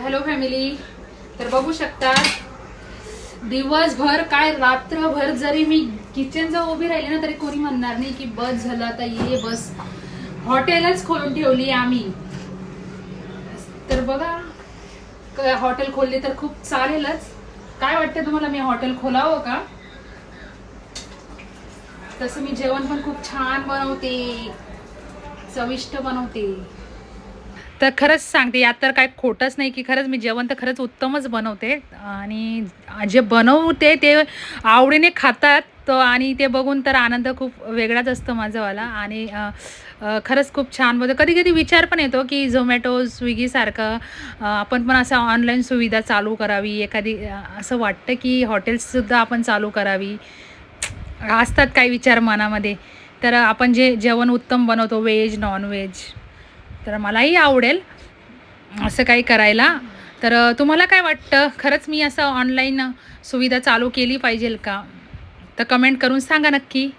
Hello family. तर बघू शकता दिवसभर काय रात्रभर जरी मी किचन जवळ उभी राहिली ना तरी कोणी म्हणणार नाही की बस झालं आता ये बस. हॉटेलच खोलून ठेवली आम्ही. तर बघा हॉटेल खोलले तर खूप चालेलच. काय वाटतं तुम्हाला मी हॉटेल खोलावं का? तसं मी जेवण पण खूप छान बनवते, चविष्ट बनवते. तर खरंच सांगते यात तर काय खोटंच नाही की खरंच मी जेवण तर खरंच उत्तमच बनवते आणि जे बनवते ते आवडीने खातात तो आणि ते बघून तर आनंद खूप वेगळाच असतो माझावाला. आणि खरंच खूप छान बनवते. कधी कधी विचार पण येतो की झोमॅटो स्विगीसारखं आपण पण असं ऑनलाईन सुविधा चालू करावी एखादी. असं वाटतं की हॉटेल्ससुद्धा आपण चालू करावी. असतात काही विचार मनामध्ये. तर आपण जे जेवण उत्तम बनवतो व्हेज नॉनव्हेज तर मलाही आवडेल असं काही करायला. तर तुम्हाला काय वाटतं खरंच मी असं ऑनलाईन सुविधा चालू केली पाहिजे का? तर कमेंट करून सांगा नक्की.